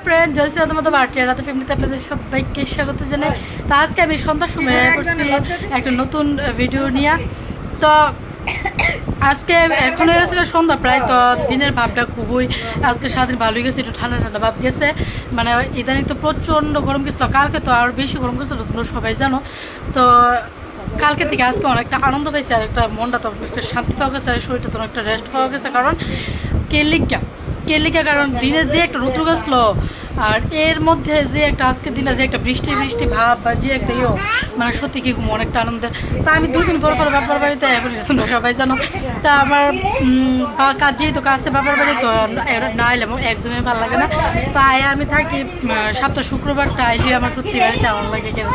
Friend Jayashree তোমাদের বাড়ি রাতে ফ্যামিলিতে আপনাদের সবাইকে স্বাগত জানাই। তো আজকে আমি সন্ধ্যার সময় করছি একটা নতুন ভিডিও নিয়ে। তো আজকে এখন হয়ে গেছে সন্ধ্যা প্রায়, তো দিনের ভাবটা খুবই আজকে সারাদিন ভালোই গেছে, একটু ঠান্ডা ঠান্ডা ভাব গেছে। মানে ইদানিং তো প্রচণ্ড গরম গেছিলো, কালকে তো আরও বেশি গরম গেছিলো, তোমরা সবাই জানো। তো কালকে থেকে আজকে অনেকটা আনন্দ পাইছে, আর একটা মনটা তো একটা শান্তি পাওয়া গেছে, আর শরীরটা তো একটা রেস্ট পাওয়া গেছে। কারণ কেলিকা কারণ দিনে যে একটা রৌদ্র গেছিলো, আর এর মধ্যে যে একটা আজকের দিনে যে একটা বৃষ্টি ভাব বা যে একটা মানে সত্যি কি অনেকটা আনন্দের। তা আমি 2 দিন পর বাবার বাড়িতে এখন তোমরা সবাই জানো। তা আমার কাজ যেহেতু কাজে বাবার বাড়ি, তো না এলে একদমই ভালো লাগে না। তো আমি থাকি সপ্তাহ শুক্রবারটা আইলে আমার সত্যি বাড়িতে আমার লাগে, কেন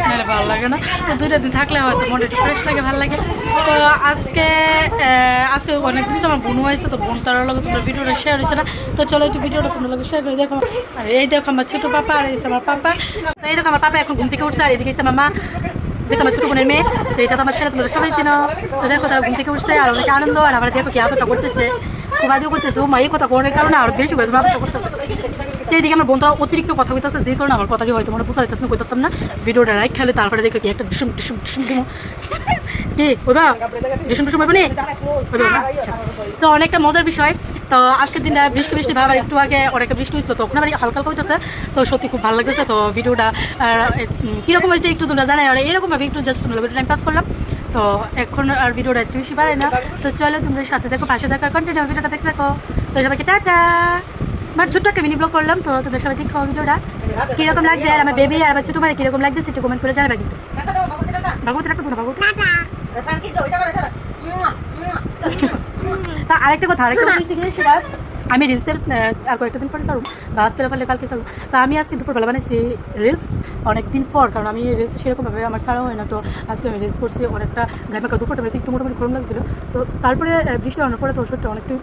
নাহলে ভালো লাগে না। তো 2টা দিন থাকলে হয়তো মনটা একটু ফ্রেশ লাগে, ভালো লাগে। তো আজকে অনেক কিছু আমার বোনও হয়েছে, তো বোন তার লগে তোমরা ভিডিওটা শেয়ার হয়েছে না। তো চলো একটু ভিডিওটা তোমার লগে শেয়ার করে দেখো। আর এই দেখো আমার ছোটো পাপা, আর এই আমার পাপা। তো এই দেখো আমার পাপা এখন ঘুম থেকে উঠছে, আর এদিকে আমার মা, দেখো আমার ছোটো বোনের মেয়ে। তো এটা তো আমার ছেলে, তোমরা সবাই চিনো। তো দেখো তারা ঘুম থেকে উঠছে, আর অনেক আনন্দ। আর আমার দেখো কি আদরটা করতেছে, খুব আদর করতেছে। ও মা এই কথা কোনের কারণে আর বেশি করেছে, আদরটা করতেছে। এইদিকে আমার বোনটা অতিরিক্ত কথা কইতেছে, যে কারণে আমার কথাটি হয়তো মনে বোঝা যাইতেছে না, কইতাম না। ভিডিওটা রাইট খেলে তারপরে দেখো কি একটা ডিসুম কি ওইবা ডিসুম হবে নি। তো অনেকটা মজার বিষয়। তো আজকের দিনটা বৃষ্টি ভাব, আর একটু আগে অনেকটা বৃষ্টি হয়েছিল, তখন আবার হালকা হইতেছে। তো সত্যি খুব ভালো লাগতেছে। তো ভিডিওটা কীরকম হয়েছে একটু তোমরা জানাই, আর এরকমভাবে একটু জাস্ট টাইম পাস করলাম। তো এখন আর ভিডিওটা একটু বেশি বাড়াই না। তো চলো তোমরা সাথে দেখো, পাশে দেখা কন্টিনিউ ভিডিওটা দেখতে থাকো। তো সবাইকে টাটা। আমার ছোট্ট একটা মিনি ব্লগ করলাম, তো তোমরা সবাই দেখো ভিডিওটা কীরকম লাগছে, আর আমার বেবি আর আমার ছোটো ভাই কীরকম লাগছে একটু কমেন্ট করে জানাবে। কিন্তু ভাগবত রাখো না, ভাগবত। তা আরেকটা কথা সেটা আমি রিলসে আর কয়েকটা দিন পরে ছাড়ুন, বা আজকে পারলে কালকে ছাড়ুন। তা আমি আজকে দুপুরবেলা বানাইছি রিলস অনেকদিন পর, কারণ আমি রিলস সেরকমভাবে আমার ছাড়া হয় না। তো আজকে আমি রিলস করছি অনেকটা ঘামেকা, দুপুরটা একটু মোটামুটি গরম লাগছিল। তো তারপরে বৃষ্টি হওয়ার পরে তো ওষুধটা অনেকটু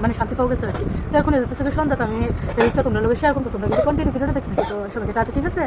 মানে শান্তি পাওয়া গেছে আর কি। তো এখন সন্ধ্যা, তো আমি রিলসটা তোমরা লোক শেয়ার করতো, তোমরা কিন্তু কন্টিনিউ ভিডিওটা দেখতে থাকি। তো সবাইকে টাটা, ঠিক আছে।